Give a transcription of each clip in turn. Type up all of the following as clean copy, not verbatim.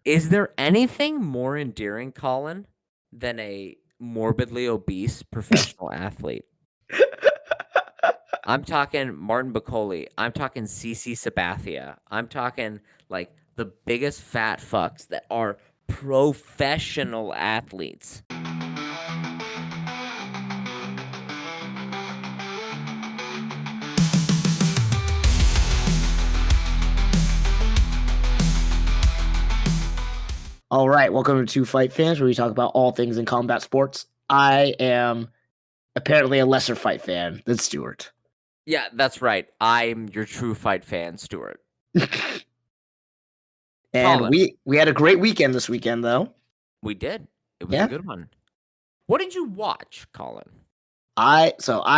Is there anything more endearing, Colin, than a morbidly obese professional athlete? I'm talking Martin Bakole. I'm talking CC Sabathia. I'm talking like the biggest fat fucks that are professional athletes. All right, welcome to Two Fight Fans, where we talk about all things in combat sports. I am apparently a lesser fight fan than Stuart. Yeah, that's right. I'm your true fight fan, Stuart. And Colin, we had a great weekend this weekend, though. we did. It was a Yeah, good one. What did you watch, Colin? I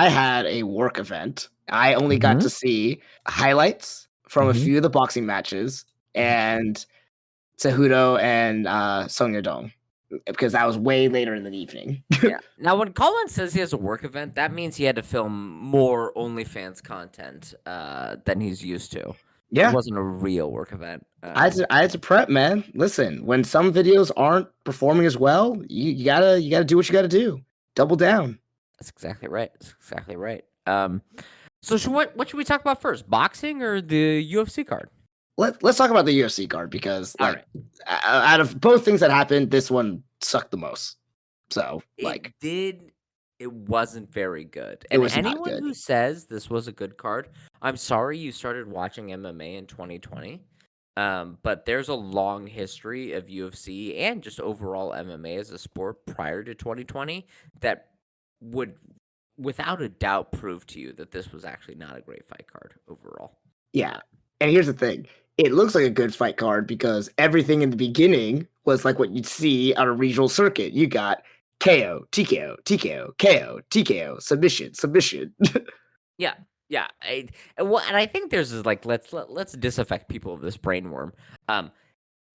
had a work event. I only got Mhm. to see highlights from a Mhm. few of the boxing matches and Cejudo and Song Yadong because that was way later in the evening. Yeah. Now, when Colin says he has a work event, that means he had to film more OnlyFans content than he's used to. It Yeah, wasn't a real work event. I had to prep, man. Listen, when some videos aren't performing as well, you gotta do what you gotta do. Double down. That's exactly right. That's exactly right. So what should we talk about first? Boxing or the UFC card? Let's talk about the UFC card because, All like, right. out of both things that happened, this one sucked the most. So, like, It did. It wasn't very good. it And was not anyone good. who says this was a good card, I'm sorry you started watching MMA in 2020. But there's a long history of UFC and just overall MMA as a sport prior to 2020 that would, without a doubt, prove to you that this was actually not a great fight card overall. Yeah, and here's the thing: it looks like a good fight card because everything in the beginning was like what you'd see on a regional circuit. You got KO, TKO, TKO, KO, TKO, submission, submission. Yeah, yeah. And I think there's this, like let's disaffect people of this brain worm. Um,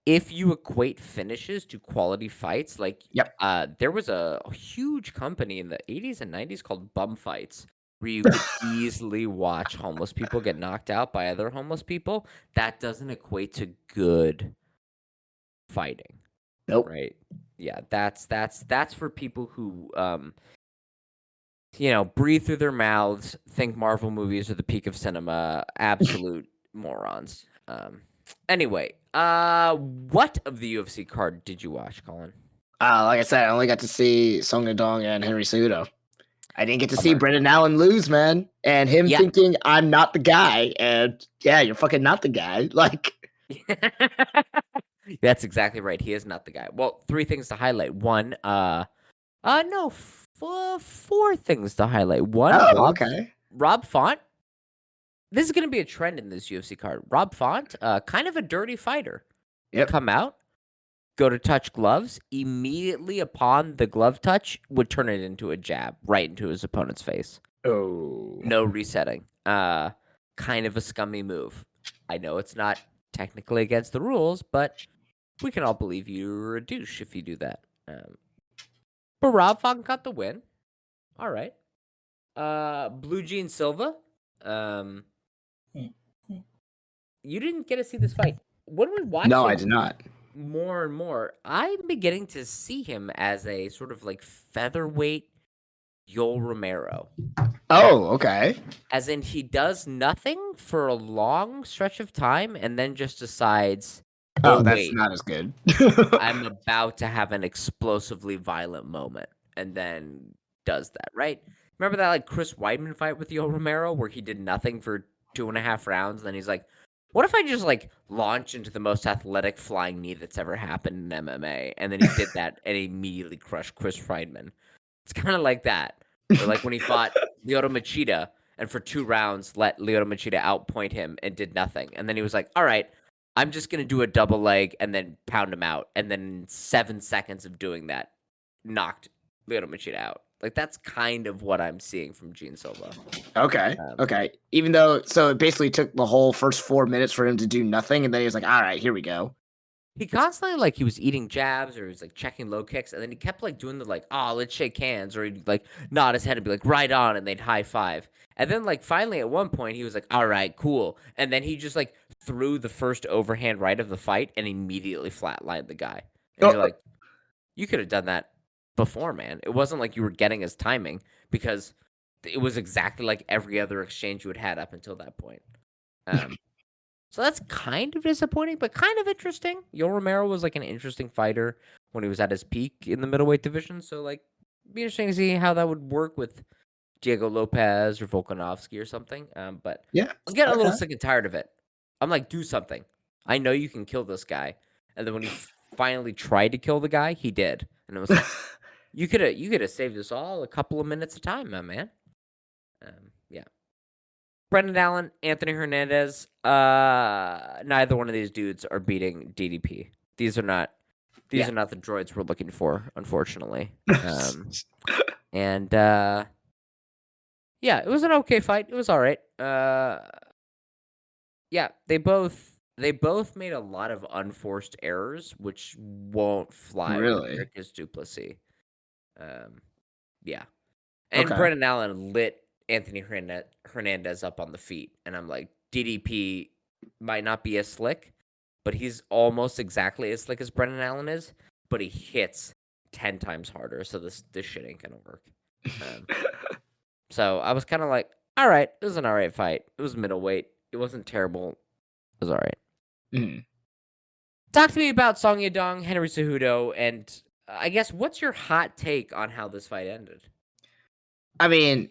if you equate finishes to quality fights, like Yep. there was a huge company in the 80s and 90s called Bum Fights, where you could easily watch homeless people get knocked out by other homeless people. That doesn't equate to good fighting, Nope. right? Yeah, that's for people who breathe through their mouths, think Marvel movies are the peak of cinema, absolute morons. Anyway, what of the UFC card did you watch, Colin? Like I said, I only got to see Song Yadong and Henry Cejudo. I didn't get to see Bummer. Brendan Allen lose, man, and him Yeah. thinking I'm not the guy, and yeah, you're fucking not the guy. Like, That's exactly right. He is not the guy. Well, three things to highlight. One, no, four things to highlight. One, oh, okay, Rob Font. This is going to be a trend in this UFC card. Rob Font, kind of a dirty fighter. yep. Come out, go to touch gloves, immediately upon the glove touch, would turn it into a jab right into his opponent's face. Oh, No resetting. Kind of a scummy move. I know it's not technically against the rules, but we can all believe you're a douche if you do that. But Rob Font got the win. All right. Blue Jean Silva. You didn't get to see this fight. When we watch no, I him did not. more and more, I'm beginning to see him as a sort of like featherweight Yoel Romero. Oh, okay. As in, he does nothing for a long stretch of time and then just decides, oh, Oh, that's wait, not as good. I'm about to have an explosively violent moment. And then does that, right? Remember that like Chris Weidman fight with Yoel Romero where he did nothing for 2.5 rounds? And then he's like, what if I just like launch into the most athletic flying knee that's ever happened in MMA? And then he did that and immediately crushed Chris Weidman. It's kind of like that. Or like when he fought Lyoto Machida and for 2 rounds let Lyoto Machida outpoint him and did nothing. And then he was like, all right, I'm just going to do a double leg and then pound him out. And then in 7 seconds of doing that, knocked Lyoto Machida out. Like, that's kind of what I'm seeing from Gene Silva. Okay, okay. Even though, so it basically took the whole first 4 minutes for him to do nothing, and then he was like, "All right, here we go." He constantly, like, he was eating jabs or he was, like, checking low kicks. And then he kept, like, doing the, like, oh, let's shake hands. Or he'd, like, nod his head and be like, right on. And they'd high five. And then, like, finally at one point, he was like, all right, cool. And then he just, like, threw the first overhand right of the fight and immediately flatlined the guy. And you're Oh, like, you could have done that before, man. It wasn't like you were getting his timing because it was exactly like every other exchange you had had up until that point. Um, so that's kind of disappointing, but kind of interesting. Yoel Romero was like an interesting fighter when he was at his peak in the middleweight division. So like, be interesting to see how that would work with Diego Lopez or Volkanovski or something. But yeah. I was getting a little Okay. sick and tired of it. I'm like, do something. I know you can kill this guy. And then when he finally tried to kill the guy, he did. And it was like, you could have saved us all a couple of minutes of time, my man. Yeah. Brendan Allen, Anthony Hernandez. Neither one of these dudes are beating DDP. These are not. These Yeah. are not the droids we're looking for, unfortunately. And yeah, it was an okay fight. It was all right. Yeah, they both made a lot of unforced errors, which won't fly with Really? Dricus Duplessis. Um, yeah, and Okay. Brendan Allen lit Anthony Hernandez up on the feet, and I'm like, DDP might not be as slick, but he's almost exactly as slick as Brendan Allen is, but he hits 10 times harder. So this shit ain't gonna work. Um, so I was kind of like, all right, it was an all right fight. It was middleweight. It wasn't terrible. It was all right. Mhm. Talk to me about Song Yadong, Henry Cejudo, and I guess what's your hot take on how this fight ended? I mean,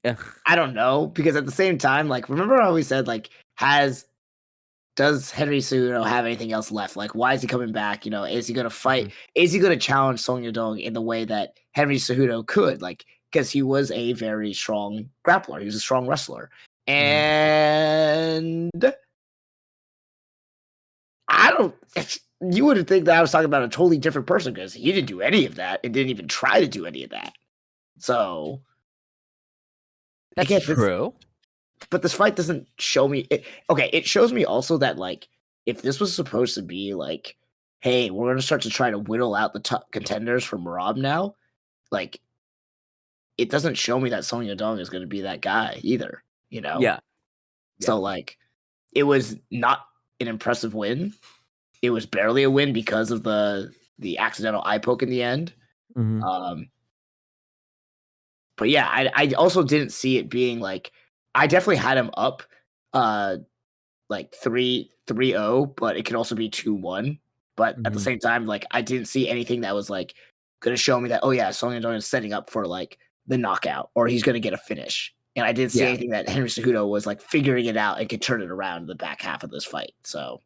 Ugh. I don't know because at the same time, like, remember how we said like has does Henry Cejudo have anything else left? Like, why is he coming back? You know, is he going to fight? Mhm, Is he going to challenge Song Yadong in the way that Henry Cejudo could? Like, because he was a very strong grappler, he was a strong wrestler, mhm. and I don't. You would think that I was talking about a totally different person because he didn't do any of that and didn't even try to do any of that. So That's again, true. this fight doesn't show me it. Okay, it shows me also that like if this was supposed to be like, hey, we're gonna start to try to whittle out the top contenders from Rob now, like it doesn't show me that Song Yadong is gonna be that guy either, you know? Yeah, yeah. So like it was not an impressive win. It was barely a win because of the accidental eye poke in the end. Mhm, Um, but yeah, I also didn't see it being like I definitely had him up like 3-0, but it could also be 2-1. But at the mhm. same time, like I didn't see anything that was like gonna show me that, oh yeah, Song Yadong is setting up for like the knockout or he's gonna get a finish. And I didn't see Yeah. anything that Henry Cejudo was like figuring it out and could turn it around in the back half of this fight. So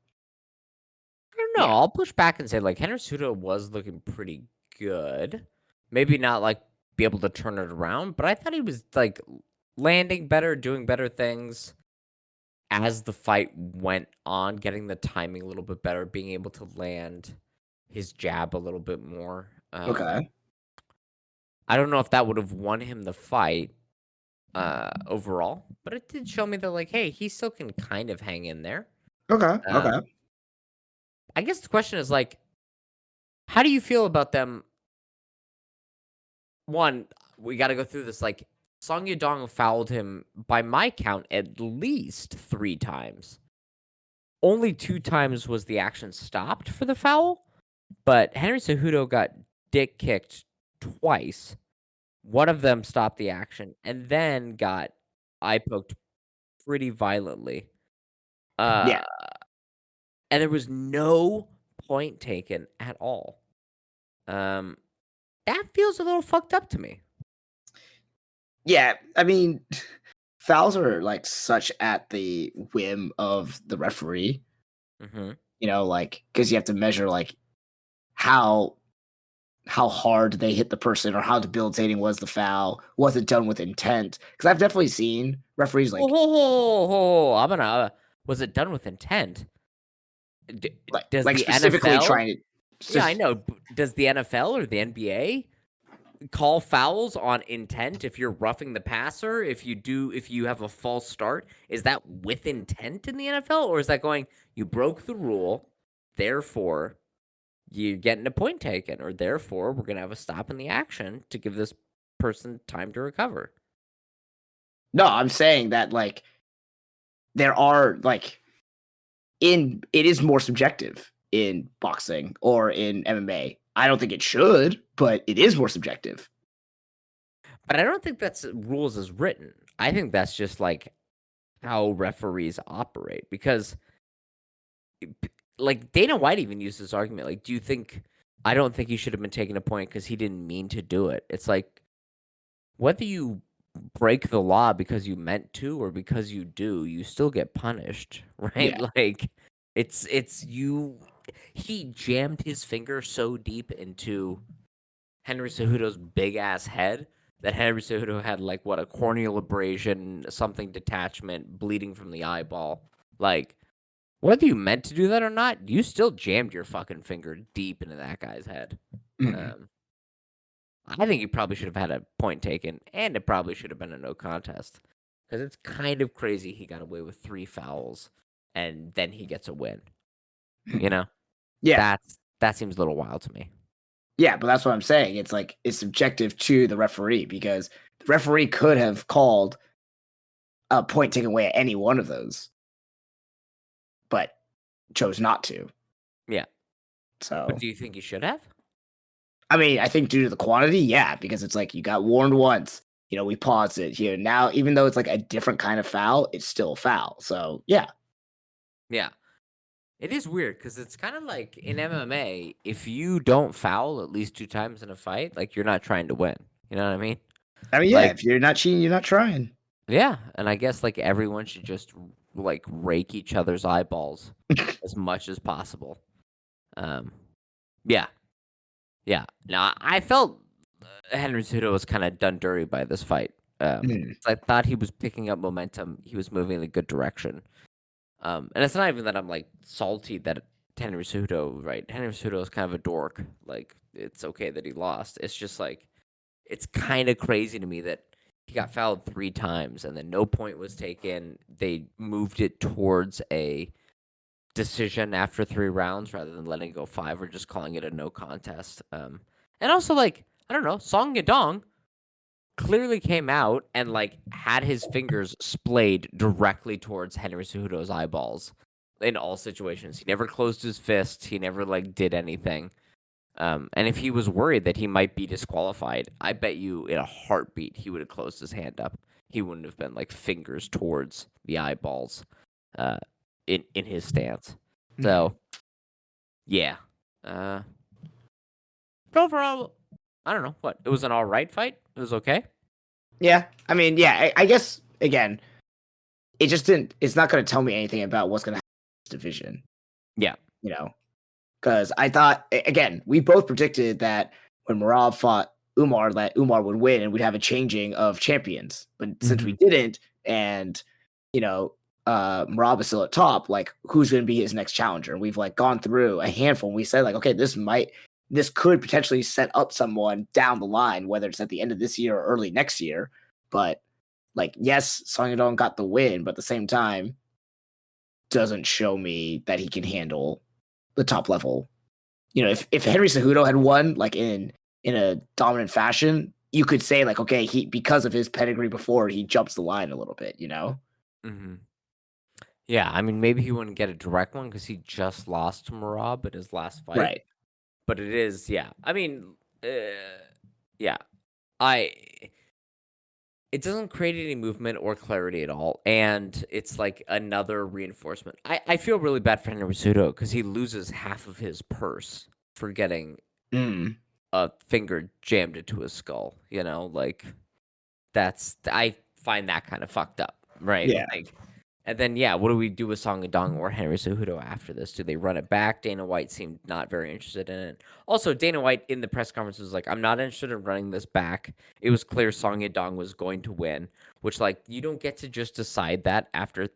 I don't know. yeah. I'll push back and say like Henry Cejudo was looking pretty good. Maybe not like be able to turn it around, but I thought he was like landing better, doing better things as the fight went on, getting the timing a little bit better, being able to land his jab a little bit more. Okay. I don't know if that would have won him the fight overall, but it did show me that like, hey, he still can kind of hang in there. Okay. Um, Okay. I guess the question is like, how do you feel about them? One, we got to go through this. Like, Song Yadong fouled him by my count at least 3 times. Only 2 times was the action stopped for the foul, but Henry Cejudo got dick kicked twice. One of them stopped the action and then got eye poked pretty violently. Yeah. Uh, and there was no point taken at all. Um, that feels a little fucked up to me. Yeah. I mean, fouls are like such at the whim of the referee, Hmm. you know, like because you have to measure like how how hard they hit the person or how debilitating was the foul. Was it done with intent? Because I've definitely seen referees I'm gonna. Was it done with intent? D- does like the specifically NFL? trying to Yeah, I just know. Does the NFL or the NBA call fouls on intent if you're roughing the passer? If you have a false start, is that with intent in the NFL, or is that going? You broke the rule, therefore you're getting a point taken, or therefore we're gonna have a stop in the action to give this person time to recover. no, I'm saying that like there are like in it is more subjective in boxing or in MMA. I don't think it should, but it is more subjective. But I don't think that's rules as written. I think that's just like how referees operate because like Dana White even used this argument. Like, do you think I don't think he should have been taking a point because he didn't mean to do it. It's like whether you break the law because you meant to or because you do, you still get punished, right? Yeah. Like it's you he jammed his finger so deep into Henry Cejudo's big ass head that Henry Cejudo had like what a corneal abrasion, something detachment, bleeding from the eyeball. Like whether you meant to do that or not, you still jammed your fucking finger deep into that guy's head. Mhm. Um, I think you probably should have had a point taken, and it probably should have been a no contest because it's kind of crazy he got away with 3 fouls and then he gets a win. You Mhm. know, Yeah. that seems a little wild to me. Yeah, but that's what I'm saying. It's like it's subjective to the referee because the referee could have called a point taken away at any one of those, but chose not to. Yeah, but So, do you think he should have? I mean, I think due to the quantity, yeah, because it's like you got warned once. We paused it here. Now, even though it's like a different kind of foul, it's still a foul. So, yeah. Yeah. It is weird because it's kind of like in MMA, if you don't foul at least 2 times in a fight, like you're not trying to win. You know what I mean? I mean, yeah, Like, if you're not cheating, you're not trying. yeah, and I guess like everyone should just like rake each other's eyeballs as much as possible. Um, yeah, yeah. Now I felt Henry Cejudo was kind of done dirty by this fight. Mm, I thought he was picking up momentum. He was moving in a good direction. And it's not even that I'm like salty that Henry Cejudo, right? Henry Cejudo is kind of a dork. Like it's okay that he lost. It's just like it's kind of crazy to me that he got fouled 3 times and then no point was taken. They moved it towards a decision after 3 rounds rather than letting it go five or just calling it a no contest. And also like I don't know, Song Yadong clearly came out and like had his fingers splayed directly towards Henry Cejudo's eyeballs in all situations. He never closed his fist. He never like did anything. And if he was worried that he might be disqualified, I bet you in a heartbeat he would have closed his hand up. He wouldn't have been like fingers towards the eyeballs, uh, in his stance. mm. So yeah, uh, but overall, I don't know what it was an all right fight. It was okay. Yeah, I mean, yeah, I guess again, it just didn't. It's not going to tell me anything about what's going to happen in this division. Yeah. You know, because I thought again, we both predicted that when Marab fought Umar, that Umar would win and we'd have a changing of champions. But since we Hmm. didn't, and you know, Marab is still at top, like who's going to be his next challenger? And we've like gone through a handful. And we said like, okay, this could potentially set up someone down the line, whether it's at the end of this year or early next year. But like, yes, Song Yadong got the win, but at the same time, doesn't show me that he can handle the top level. If Henry Cejudo had won like in a dominant fashion, you could say like, okay, he because of his pedigree before, he jumps the line a little bit, Hmm. Yeah, I mean, maybe he wouldn't get a direct one because he just lost to Marab in his last fight. Right. But it is, yeah. I mean, uh, yeah. I it doesn't create any movement or clarity at all, and it's like another reinforcement. I feel really bad for Henry Cejudo because he loses half of his purse for getting Mm. a finger jammed into his skull. Like I find that kind of fucked up, right? Yeah. Like, and then yeah, what do we do with Song Yadong or Henry Cejudo after this? Do they run it back? Dana White seemed not very interested in it. Also, Dana White in the press conference was like, "I'm not interested in running this back." It was clear Song Yadong was going to win, which like you don't get to just decide that after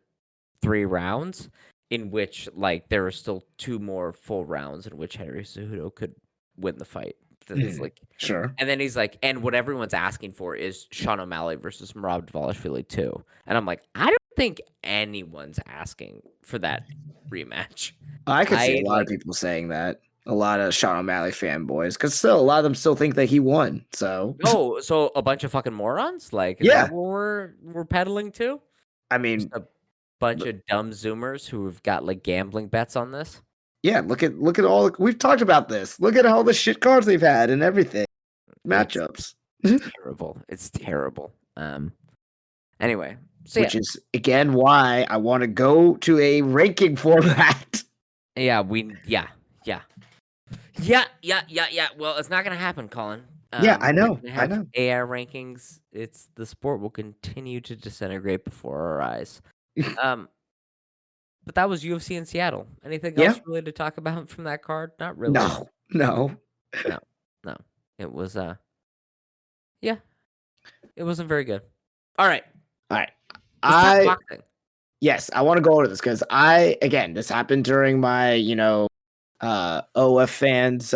3 rounds, in which like there are still 2 more full rounds in which Henry Cejudo could win the fight. That's Mm. like Sure. and then he's like, and what everyone's asking for is Sean O'Malley versus Merab Dvalishvili too. And I'm like, I don't think anyone's asking for that rematch. I could see a I lot of like, people saying that. A lot of Sean O'Malley fanboys, because still a lot of them still think that he won. So no, so a bunch of fucking morons? Like, is that yeah, what we're peddling to? I Just mean, a bunch of dumb Zoomers who have got, like, gambling bets on this. Yeah, look at all we've talked about this. Look at all the shit cards they've had and everything. It's Matchups. terrible. It's terrible. Anyway, so yeah. Which is again why I want to go to a ranking format. Yeah, yeah, yeah. Yeah. Well, it's not gonna happen, Colin. Yeah, I We're not know. gonna I have know. AI rankings. It's the sport will continue to disintegrate before our eyes. Um, but that was UFC in Seattle. Anything Yeah. else really to talk about from that card? Not really. No. No. No, no. It was yeah, it wasn't very good. All right, All right. let's talk I boxing. Yes, I want to go over this because this happened during my, OF fans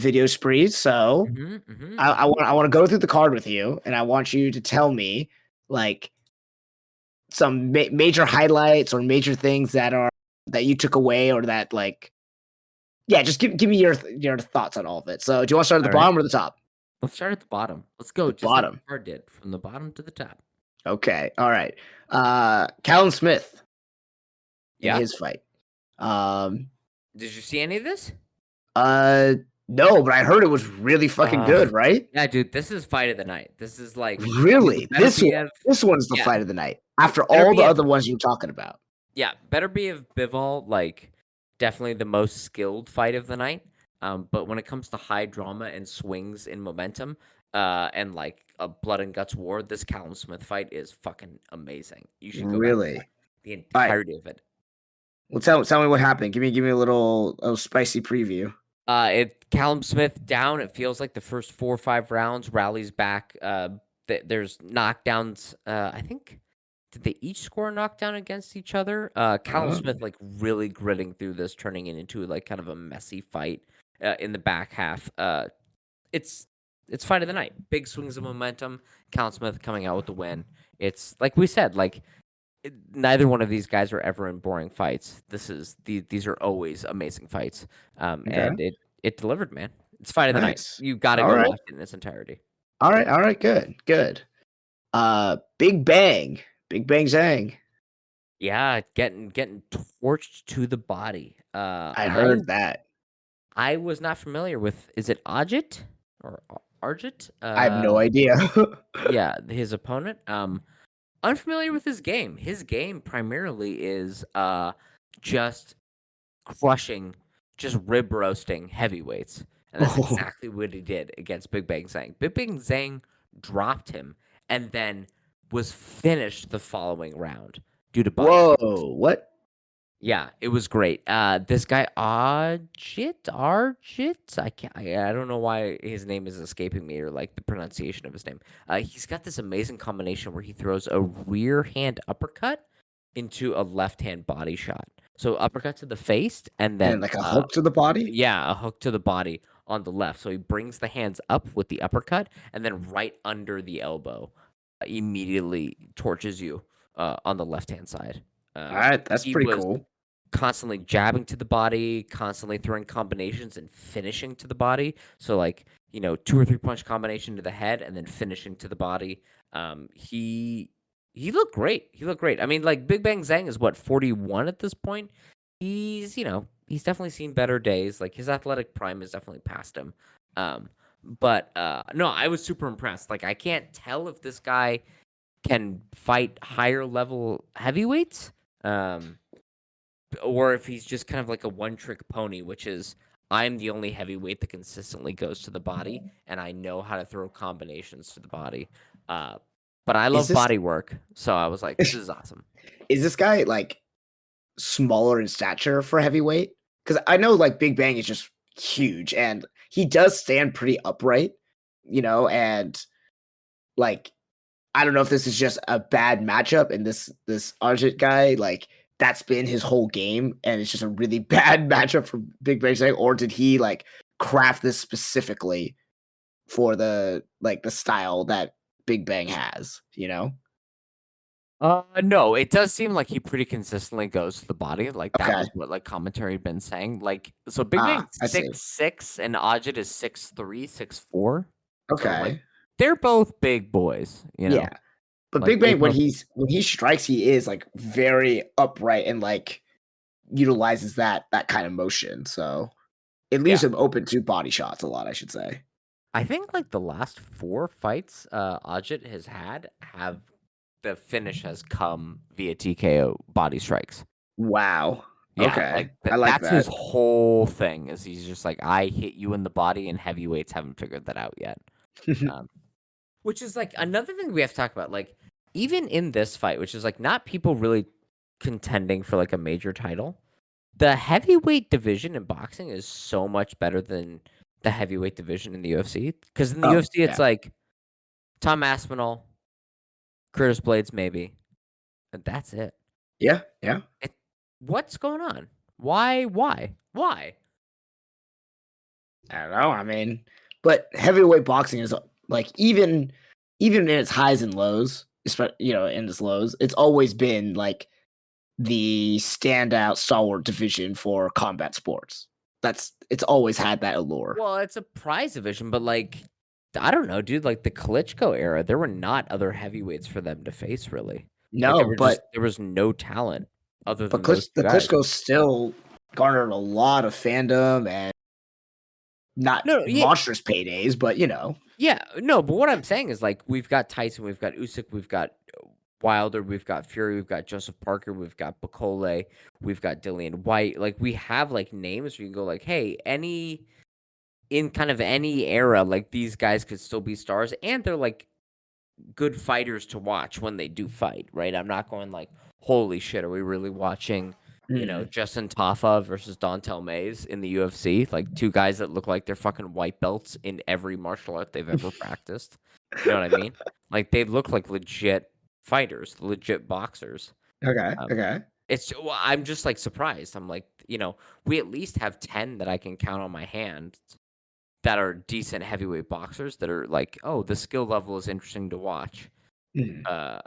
video sprees. So I want to go through the card with you, and I want you to tell me like some major highlights or major things that you took away or that just give me your thoughts on all of it. So do you want to start at the All right, bottom or the top? let's start at the bottom. Let's go The just like the bottom. card did, from the bottom to the top. Okay. All right. Callum Smith in Yeah. his fight. Um Did you see any of this? Uh, no, but I heard it was really fucking Uh, good, right? yeah, dude, this is fight of the night. This is like either Really? Beterbiev, This one's the yeah, fight of the night after all the Beterbiev, other ones you're talking about. yeah, Beterbiev Bivol, like definitely the most skilled fight of the night. But when it comes to high drama and swings in momentum, and like a blood and guts war, this Callum Smith fight is fucking amazing. You should go back and watch Really? the Alright. entirety of it. Well, tell me what happened. Give me a spicy preview. It Callum Smith down. It feels like the first 4 or 5 rounds, rallies back. There's knockdowns. I think did they each score a knockdown against each other? Callum Oh, Smith like really gritting through this, turning it into like kind of a messy fight in the back half. It's it's fight of the night. Big swings of momentum. Callum Smith coming out with the win. It's like we said, like neither one of these guys are ever in boring fights. These are always amazing fights. okay. And it delivered, man. It's fight of the night. Nice. You got to go Alright. watch it in its entirety. Alright, good, good. Big Bang. Big Bang Zhang. Yeah, getting torched to the body. I heard that. I was not familiar with. Is it Ajit or Arjit? I have no idea. Yeah, his opponent. Unfamiliar with his game. His game primarily is just crushing, just rib roasting heavyweights. And that's Oh, exactly what he did against Big Bang Zhang. Big Bang Zhang dropped him and then was finished the following round due to body shots. whoa, what? Yeah, it was great. This guy Arjit, I don't know why his name is escaping me or like the pronunciation of his name. He's got this amazing combination where he throws a rear hand uppercut into a left hand body shot. So uppercut to the face and And then like a hook to the body? yeah, a hook to the body on the left. So he brings the hands up with the uppercut and then right under the elbow, immediately torches you on the left hand side. Alright, that's He pretty was cool. constantly jabbing to the body, constantly throwing combinations and finishing to the body. So like, 2 or 3 punch combination to the head and then finishing to the body. He looked great. He looked great. I mean, like Big Bang Zhang is what, 41 at this point? He's definitely seen better days. Like his athletic prime is definitely past him. But no, I was super impressed. Like I can't tell if this guy can fight higher level heavyweights. Or if he's just kind of like a one trick pony, which is I'm the only heavyweight that consistently goes to the body, and I know how to throw combinations to the body. Uh, but I Is love this body work, so I was like, this is awesome. is this guy like smaller in stature for heavyweight? Because I know like Big Bang is just huge and he does stand pretty upright, and like I don't know if this is just a bad matchup and this Arjit guy, like that's been his whole game and it's just a really bad matchup for Big Bang saying, or did he like craft this specifically for the style that Big Bang has, you know? No, it does seem like he pretty consistently goes to the body. Like that Okay. was what like commentary had been saying. Like so, Big Bang's I see. 6'6" and Ajit is 6'3", 6'4". So like Okay. they're both big boys, you Yeah. know. But Like Big they Bang, both when he strikes, he is like very upright and like utilizes that kind of motion. So it yeah. leaves him open to body shots a lot, I should say. I think like the last 4 fights Ajit has had have the finish has come via TKO body strikes. Wow. Yeah, Okay. like I like that's his that. whole thing is he's just like I hit you in the body and heavyweights haven't figured that out yet. Um, which is like another thing we have to talk about. Like even in this fight, which is like not people really contending for like a major title. The heavyweight division in boxing is so much better than the heavyweight division in the UFC. Because in the Oh, UFC, it's yeah. like Tom Aspinall, Curtis Blades, maybe, and that's it. Yeah, yeah. It what's going on? Why? Why? Why? I don't know. I mean, but heavyweight boxing is like even in its highs and lows, in its lows, it's always been like the standout stalwart division for combat sports. It's always had that allure. Well, it's a prize division, but like, I don't know, dude. Like the Klitschko era, there were not other heavyweights for them to face, really. Like No, there was no talent other but than those two The guys. Klitschko still garnered a lot of fandom and not No, no, yeah, monstrous paydays, but you know. yeah, no, but what I'm saying is like we've got Tyson, we've got Usyk, we've got Wilder, we've got Fury, we've got Joseph Parker, we've got Bakole, we've got Dillian White. Like we have like names where you can go like, hey, any in kind of any era, like these guys could still be stars, and they're like good fighters to watch when they do fight, right? I'm not going like, holy shit, are we really watching, Mm. Justin Tafa versus Dontel Mays in the UFC? Like two guys that look like they're fucking white belts in every martial art they've ever practiced. You know what I mean? Like they look like legit fighters, legit boxers. Okay, Um, okay. well, I'm just like surprised. I'm like, we at least have 10 that I can count on my hand that are decent heavyweight boxers that are like, oh, the skill level is interesting to watch. Mm. Uh,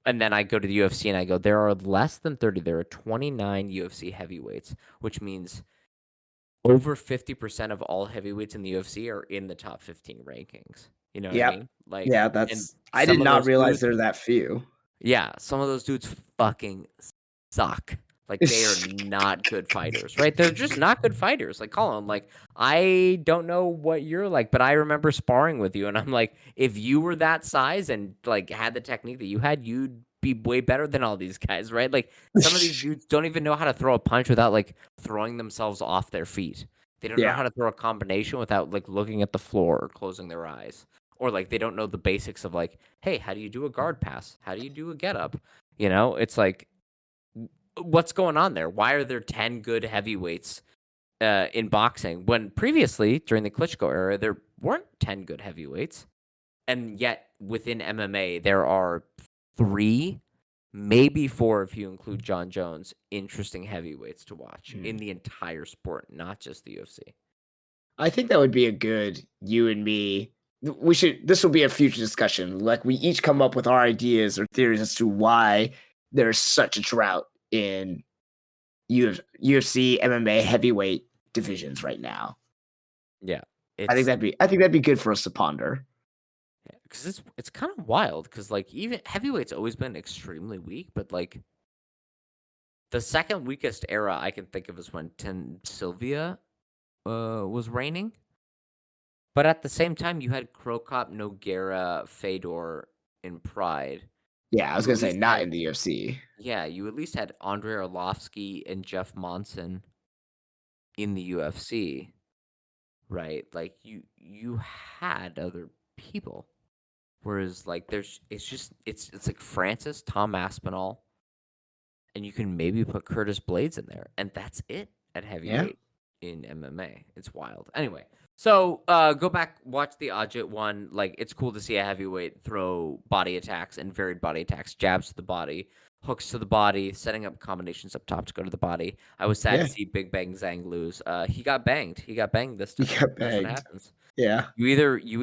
and then I go to the UFC and I go, there are less than 30. There are 29 UFC heavyweights, which means over 50% of all heavyweights in the UFC are in the top 15 rankings. You know what I Yep. mean? Like, Yeah, and that's I did some of not those realize dudes, there are that few. yeah, some of those dudes fucking suck. Like they are not good fighters, right? They're just not good fighters. Like Colin, like I don't know what you're like, but I remember sparring with you, and I'm like, if you were that size and like had the technique that you had, you'd be way better than all these guys, right? Like some of these dudes don't even know how to throw a punch without like throwing themselves off their feet. They don't know Yeah. how to throw a combination without like looking at the floor or closing their eyes. Or like they don't know the basics of like, hey, how do you do a guard pass? How do you do a get up? It's like what's going on there? Why are there 10 good heavyweights in boxing when previously during the Klitschko era there weren't 10 good heavyweights, and yet within MMA there are 3, maybe 4 if you include John Jones, interesting heavyweights to watch in Mm. the entire sport, not just the UFC. I think that would be a good you and me. We should. This will be a future discussion. Like we each come up with our ideas or theories as to why there's such a drought in UFC, MMA heavyweight divisions right now. Yeah, it's I think that'd be good for us to ponder. because it's kind of wild because like even heavyweight's always been extremely weak, but like the second weakest era I can think of is when Tim Sylvia was reigning. But at the same time, you had Krokop, Nogueira, Fedor in Pride. Yeah, I was You at gonna say least not had in the UFC. yeah, you at least had Andrei Arlovsky and Jeff Monson in the UFC, right? Like you had other people. Whereas like it's like Francis, Tom Aspinall, and you can maybe put Curtis Blades in there, and that's it at Yeah, heavyweight in MMA. It's wild. Anyway, so go back, watch the Ajit one. Like it's cool to see a heavyweight throw body attacks and varied body attacks, jabs to the body, hooks to the body, setting up combinations up top to go to the body. I was sad to yeah. see Big Bang Zhang lose. He got banged. He got banged this You time. got That's what bagged. happens. Yeah. You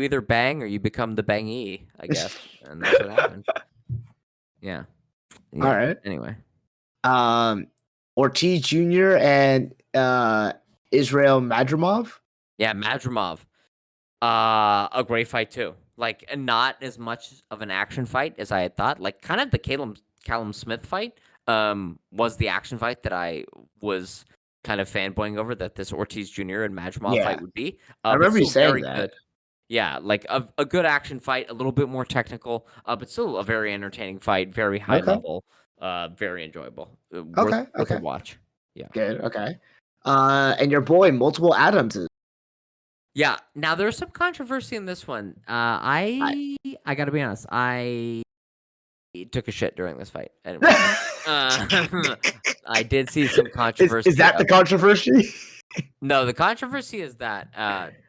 either bang or you become the bangee, I guess, and that's what happened. Yeah, All yeah. right. Anyway. Um, Ortiz Jr. and Israel Madrimov. Yeah, Madrimov. A great fight too. Like, and not as much of an action fight as I had thought. Like, kind of the Callum Smith fight, was the action fight that I was kind of fanboying over that this Ortiz Jr. and Majimov Yeah, fight would be, I but remember you still saying very that. good. Yeah, like a good action fight, a little bit more technical, but still a very entertaining fight, very high Okay, level, very enjoyable, okay, worth a okay, watch. Yeah. good, okay. And your boy, Multiple Adams is Yeah, now there's some controversy in this one. I I gotta be honest, I took a shit during this fight. Anyway, uh, I did see some is controversy that the of controversy? no, the controversy is that,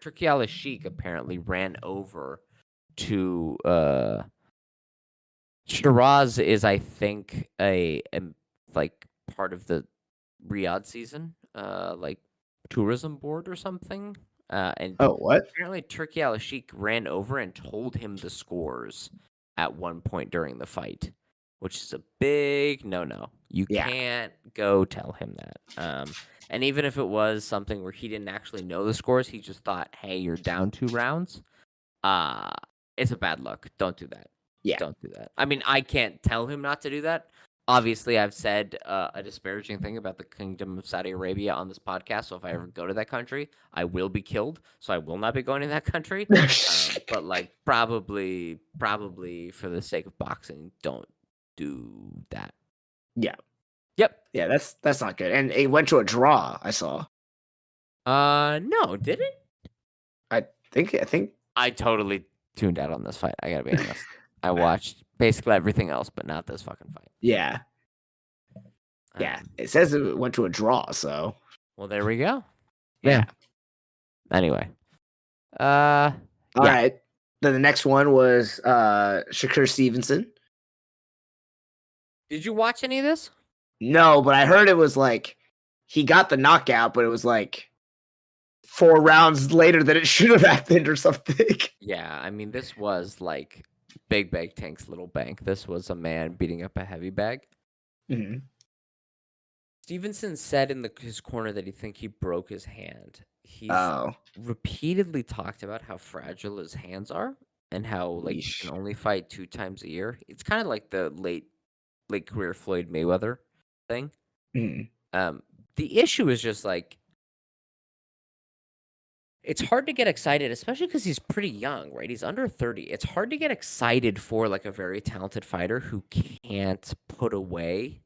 Turki Al Sheikh apparently ran over to, Shiraz is, I think, like, part of the Riyadh season, like, tourism board or something, and Oh, what? apparently Turki Al Sheikh ran over and told him the scores at one point during the fight, which is a big no-no. You Yeah, can't go tell him that, and even if it was something where he didn't actually know the scores, he just thought, "Hey, you're down 2 rounds," uh, it's a bad look. Don't do that. yeah. Don't do that. I mean, I can't tell him not to do that. Obviously, I've said a disparaging thing about the Kingdom of Saudi Arabia on this podcast. So if I ever go to that country, I will be killed. So I will not be going to that country. But like, probably for the sake of boxing, don't do that. Yeah, Yep. yeah, that's not good, and it went to a draw, I saw. No, did it? I think I totally tuned out on this fight. I gotta be honest. I watched basically everything else, but not this fucking fight. yeah, yeah, Um, it says it went to a draw, so well, there we go. yeah. There. Anyway, uh, yeah. Alright. Then the next one was, Shakur Stevenson. Did you watch any of this? No, but I heard it was, like, he got the knockout, but it was, like, 4 rounds later than it should have happened or something. Yeah, I mean, this was like Big Bag Tank's little bank. This was a man beating up a heavy bag. Mhm. Stevenson said in his corner that he broke his hand. He's Oh, repeatedly talked about how fragile his hands are and how like he can yeesh. only fight 2 times a year. It's kind of like the late career Floyd Mayweather thing. Mhm. Um, the issue is just like it's hard to get excited, especially because he's pretty young, right? He's under 30. It's hard to get excited for like a very talented fighter who can't put away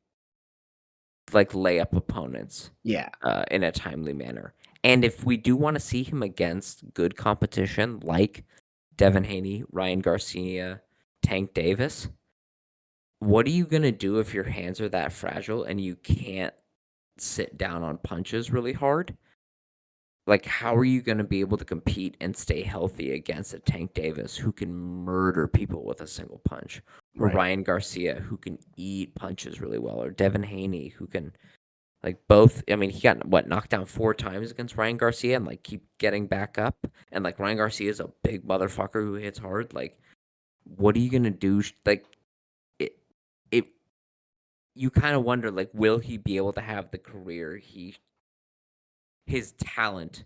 like layup opponents Yeah, in a timely manner. And if we do want to see him against good competition like Devin Haney, Ryan Garcia, Tank Davis, what are you going to do if your hands are that fragile and you can't sit down on punches really hard? Like, how are you gonna be able to compete and stay healthy against a Tank Davis who can murder people with a single punch, or right. Ryan Garcia who can eat punches really well, or Devin Haney who can like both? I mean, he got what knocked down 4 times against Ryan Garcia and like keep getting back up, and like Ryan Garcia is a big motherfucker who hits hard. Like, what are you gonna do? Like, it, it you kind of wonder like, will he be able to have the career his talent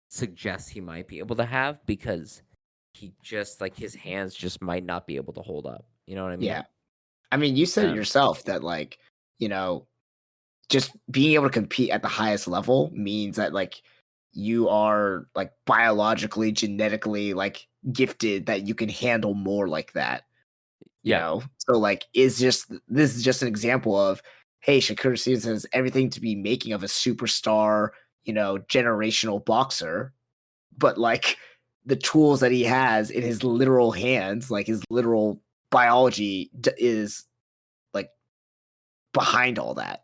suggests he might be able to have because he just like his hands just might not be able to hold up. You know what I mean? Yeah. I mean, you said it Um, yourself that, like, you know, just being able to compete at the highest level means that, like, you are, like, biologically, genetically, like, gifted that you can handle more like that. You yeah, know? So, like, is just this is just an example of, hey, Shakur Stevenson has everything to be making of a superstar, generational boxer, but, like, the tools that he has in his literal hands, like, his literal biology is, like, behind all that,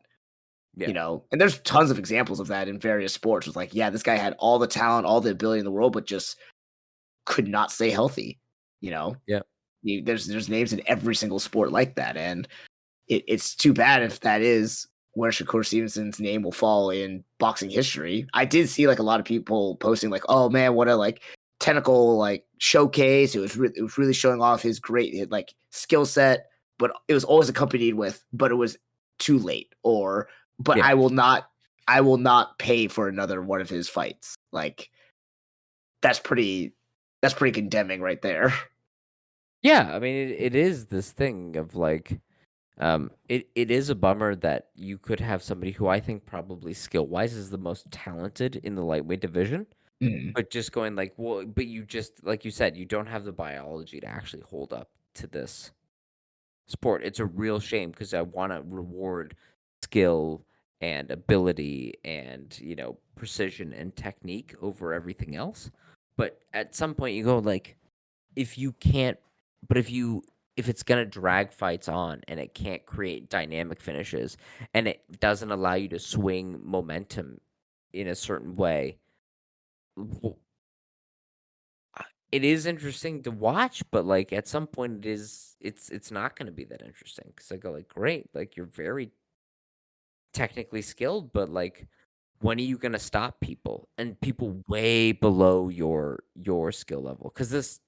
yeah, And there's tons of examples of that in various sports. It's like, yeah, this guy had all the talent, all the ability in the world, but just could not stay healthy, you know? yeah, There's names in every single sport like that, and it's too bad if that is where Shakur Stevenson's name will fall in boxing history. I did see like a lot of people posting like, "Oh man, what a like technical like showcase." It was really showing off his great like skill set, but it was always accompanied with, "But it was too late," or "But yeah. I will not pay for another one of his fights." Like that's pretty condemning right there. Yeah, I mean, it is this thing of like, it is a bummer that you could have somebody who I think probably skill wise is the most talented in the lightweight division, Mm, but just going like, well, but you just like you said, you don't have the biology to actually hold up to this sport. It's a real shame because I want to reward skill and ability and, precision and technique over everything else. But at some point you go like, if you can't but if it's gonna drag fights on and it can't create dynamic finishes and it doesn't allow you to swing momentum in a certain way, w it is interesting to watch, but, like, at some point it's not gonna be that interesting because I go like, "Great, like, you're very technically skilled, but, like, when are you gonna stop people and people way below your skill level? Because this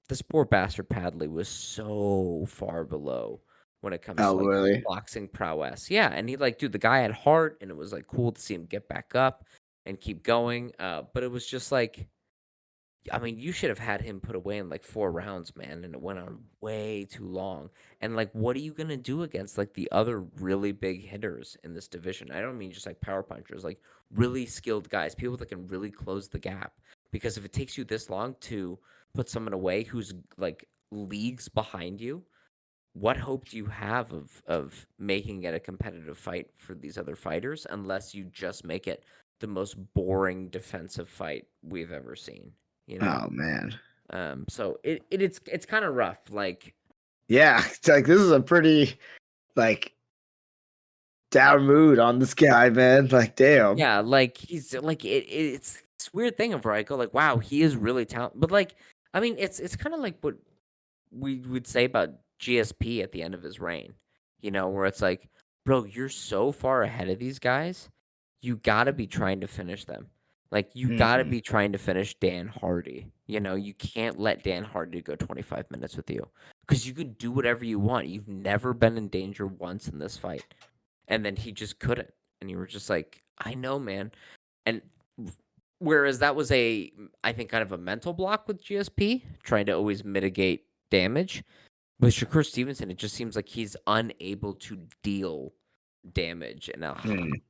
this poor bastard Padley was so far below when it comes oh, to, like, really? boxing prowess. Yeah, and dude, the guy had heart, and it was, like, cool to see him get back up and keep going, but it was just like I mean, you should have had him put away in, like, 4 rounds, man, and it went on way too long, and, like, what are you gonna do against, like, the other really big hitters in this division? I don't mean just, like, power punchers, like, really skilled guys, people that can really close the gap, because if it takes you this long to put someone away who's, like, leagues behind you, what hope do you have of making it a competitive fight for these other fighters unless you just make it the most boring defensive fight we've ever seen, you know? Oh, man. So it's kinda rough, like Yeah, it's like, this is a pretty, like, down mood on this guy, man, like, damn. yeah, like, he's like, it's this weird thing of where I go like, "Wow, he is really talented." But, like, I mean, it's kinda like what we would say about GSP at the end of his reign, where it's like, "Bro, you're so far ahead of these guys, you gotta be trying to finish them." Like, you gotta Mhm. be trying to finish Dan Hardy, you can't let Dan Hardy go 25 minutes with you because you could do whatever you want. You've never been in danger once in this fight, and then he just couldn't, and you were just like, "I know, man." And whereas that was I think, kind of a mental block with GSP, trying to always mitigate damage. With Shakur Stevenson, it just seems like he's unable to deal damage in Mm,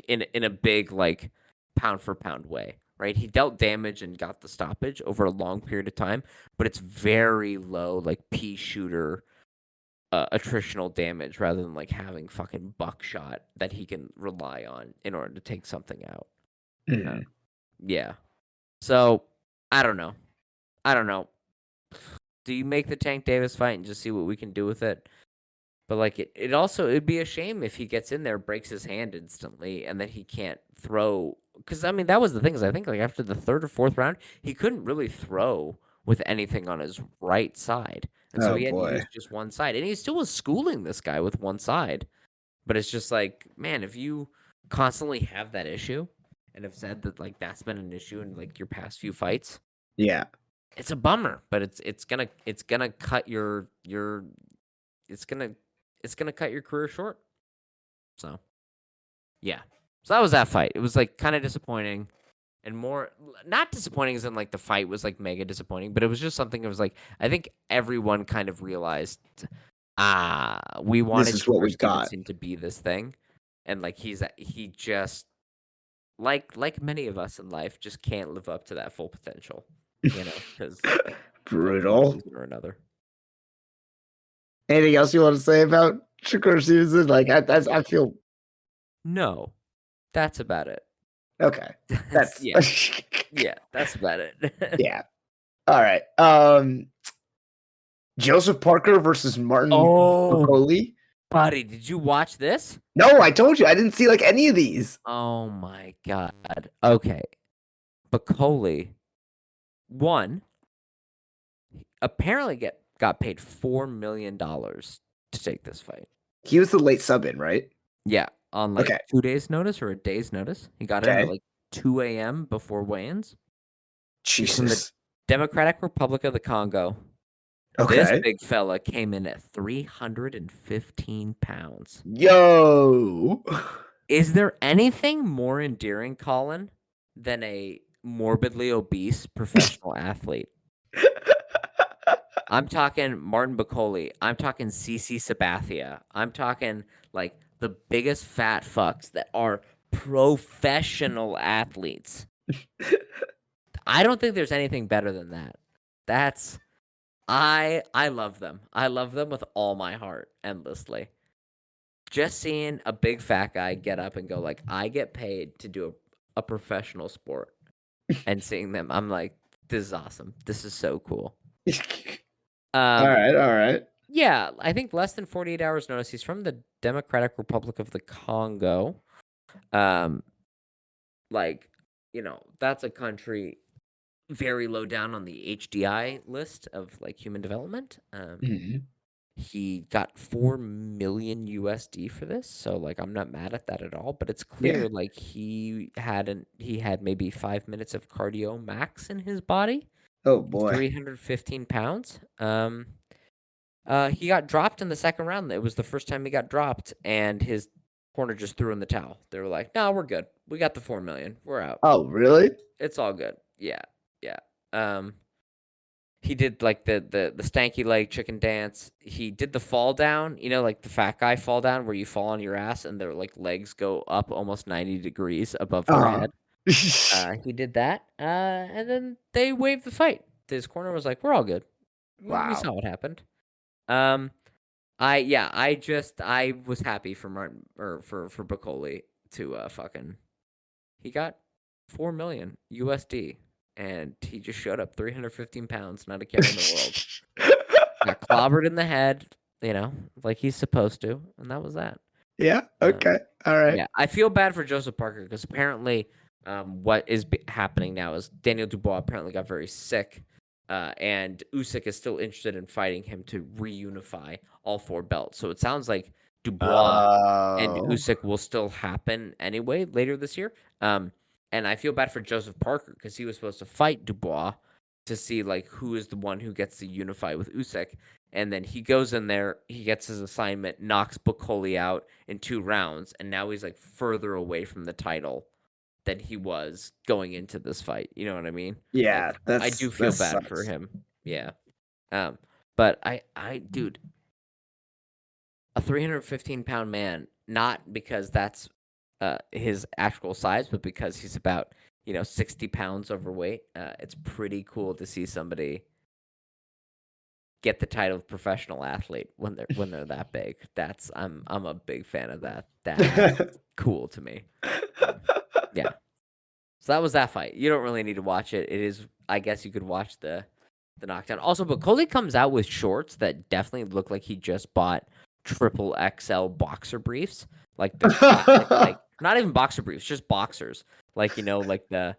in a big, like, pound for pound way, right? He dealt damage and got the stoppage over a long period of time, but it's very low, like, pea shooter, attritional damage rather than, like, having fucking buckshot that he can rely on in order to take something out. Uh, mhm. yeah. So, I don't know. I don't know. Do you make the Tank Davis fight and just see what we can do with it? But, like, it'd be a shame if he gets in there, breaks his hand instantly, and then he can't throw. Because I mean, that was the thing is I think, like, after the 3rd or 4th round, he couldn't really throw with anything on his right side, and so Oh, he had to boy. use just one side, and he still was schooling this guy with one side, but it's just like, man, if you constantly have that issue and have said that, like, that's been an issue in, like, your past few fights, Yeah. it's a bummer, but it's gonna cut your it's gonna it's gonna cut your career short. So, yeah. So that was that fight. It was, like, kinda disappointing and more not disappointing as in, like, the fight was, like, mega disappointing, but it was just something that was, like, I think everyone kind of realized, we This wanted is what Shakur we've got. Stevenson to be this thing, and, like, he just like many of us in life, just can't live up to that full potential, because of one Brutal. reason or another. Anything else you wanna say about Shakur Stevenson? Like, I feel No, that's about it. okay. That's That's yeah, yeah, that's about it. yeah. Alright, Joseph Parker versus Martin Oh, Bakole? buddy, did you watch this? No, I told you, I didn't see, like, any of these. Oh my god. Okay. Bakole, 1, apparently got paid $4 million to take this fight. He was the late sub in, right? Yeah, on, like, Okay, 2 days' notice or a day's notice. He got in at, okay. like, 2 a.m. before weigh-ins. He's from the Jesus. Democratic Republic of the Congo. This Okay. big fella came in at 315 pounds. Yo. Is there anything more endearing, Colin, than a morbidly obese professional athlete? I'm talking Martin Bakole. I'm talking CC Sabathia. I'm talking like the biggest fat fucks that are professional athletes. I don't think there's anything better than that. That's I love them. I love them with all my heart, endlessly. Just seeing a big fat guy get up and go like, "I get paid to do a professional sport," and seeing them, I'm like, "This is awesome. This is so cool." All Um, right, all right. yeah, I think less than 48 hours notice. He's from the Democratic Republic of the Congo. Um, like, that's a country very low down on the HDI list of like human development. Mhm. He got 4 million USD for this, so like I'm not mad at that at all. But it's Yeah. clear like he had maybe 5 minutes of cardio max in his body. Oh He's boy. 315 pounds. He got dropped in the second round. It was the first time he got dropped, and his corner just threw in the towel. They were like, "No, we're good. We got the 4 million. We're out. Oh really? It's all good." Yeah, yeah. Um, he did like the stanky leg chicken dance. He did the fall down. Like the fat guy fall down where you fall on your ass and their like legs go up almost 90 degrees above their Uh-huh. head. He did that. And then they waved the fight. His corner was like, "We're all good. We Wow. saw what happened." Um, I was happy for Martin or for Bakole to fucking he got 4 million USD and he just showed up 315 pounds, not a care in the world. Got clobbered in the head, like he's supposed to, and that was that. Yeah, Um, okay. All right. yeah, I feel bad for Joseph Parker because apparently, what is happening now is Daniel Dubois apparently got very sick, and Usyk is still interested in fighting him to reunify all four belts. So it sounds like Dubois and Oh. Usyk will still happen anyway later this year. And I feel bad for Joseph Parker because he was supposed to fight Dubois to see like who is the one who gets to unify with Usyk. And then he goes in there, he gets his assignment, knocks Bakole out in 2 rounds, and now he's like further away from the title than he was going into this fight. You know what I mean? Yeah, Like I do that's feel that bad for sucks. him. Yeah. But dude, a 315-pound man, not because that's his actual size, but because he's about 60 pounds overweight. It's pretty cool to see somebody get the title of professional athlete when they're that big. I'm a big fan of that. That's cool to me. Yeah. So that was that fight. You don't really need to watch it. It is, I guess you could watch the knockdown. Also, but Coley comes out with shorts that definitely look like he just bought triple XL boxer briefs, like the classic, like not even boxer briefs, just boxers, like like the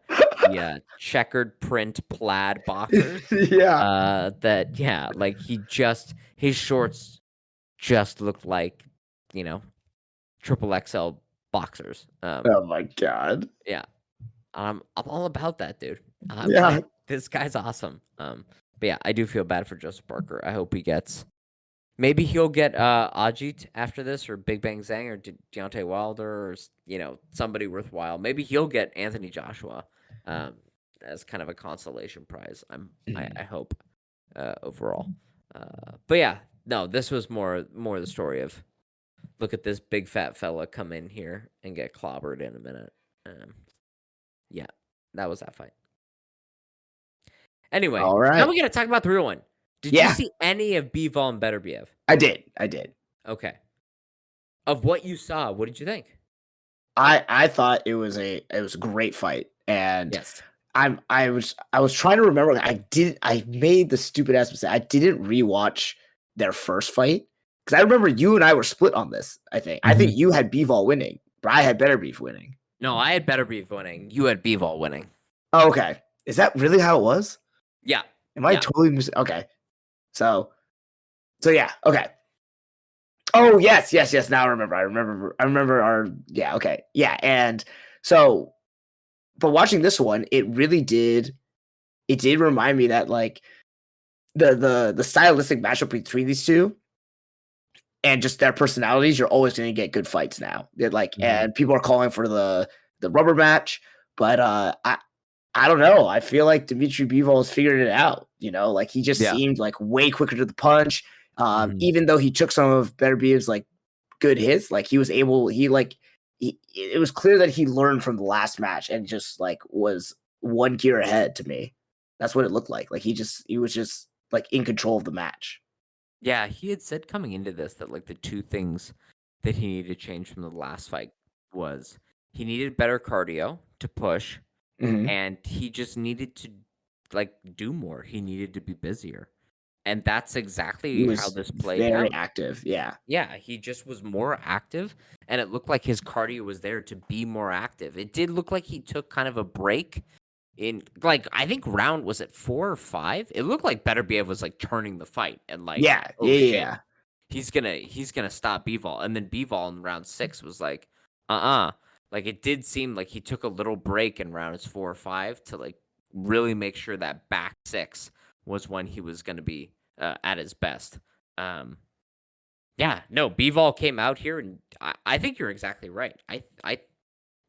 checkered print plaid boxers. Yeah. That yeah, like his shorts just looked like you know triple XL boxers. Oh my god. Yeah, I'm all about that, dude. I'm Yeah. like, this guy's awesome. But yeah, I do feel bad for Joseph Parker. I hope he gets. Maybe he'll get Ajit after this, or Big Bang Zhang, or Deontay Wilder, or somebody worthwhile. Maybe he'll get Anthony Joshua, um, as kind of a consolation prize. I Mhm. hope, overall. But yeah, no, this was more the story of look at this big fat fella come in here and get clobbered in a minute. Um, yeah, that was that fight. Anyway, All now right. we gotta talk about the real one. Did you Yeah, see any of Bivol and Beterbiev? I did. I did. Okay. Of what you saw, what did you think? I thought it was a great fight, and Yes. I was trying to remember. I made the stupid ass mistake. I didn't rewatch their first fight because I remember you and I were split on this. I think Mhm. you had Bivol winning, but I had Better Beef winning. No, I had Beterbiev winning. You had Bivol winning. Oh, okay, is that really how it was? Yeah. Am I Yeah. totally okay? So yeah, okay. Oh yes, yes, yes. Now I remember. I remember our yeah. Okay, yeah, and so but watching this one, it did remind me that like the stylistic matchup between these two and just their personalities, you're always going to get good fights now. Like, Mhm. and people are calling for the rubber match, but I don't know. I feel like Dimitri Bivol has figured it out. Like he just Yeah. seemed like way quicker to the punch. Mhm. Even though he took some of Beterbiev's like good hits, like he was able. It was clear that he learned from the last match and just like was one gear ahead to me. That's what it looked like. Like he was just like in control of the match. Yeah, he had said coming into this that, like, the 2 things that he needed to change from the last fight was he needed better cardio to push, Mhm. and he just needed to, like, do more. He needed to be busier, and that's He exactly how was this played very out. active. Yeah. Yeah, he just was more active, and it looked like his cardio was there to be more active. It did look like he took kind of a break in, like, I think round was it 4 or 5? It looked like Beterbiev was, like, turning the fight and, like, Yeah. "Oh, Yeah. shit. Yeah. He's gonna stop Bivol," and then Bivol in round 6 was like, "Uh-uh." Like, it did seem like he took a little break in rounds 4 or 5 to, like, really make sure that back 6 was when he was gonna be, at his best. Um, yeah, no, Bivol came out here, and I think you're exactly right. I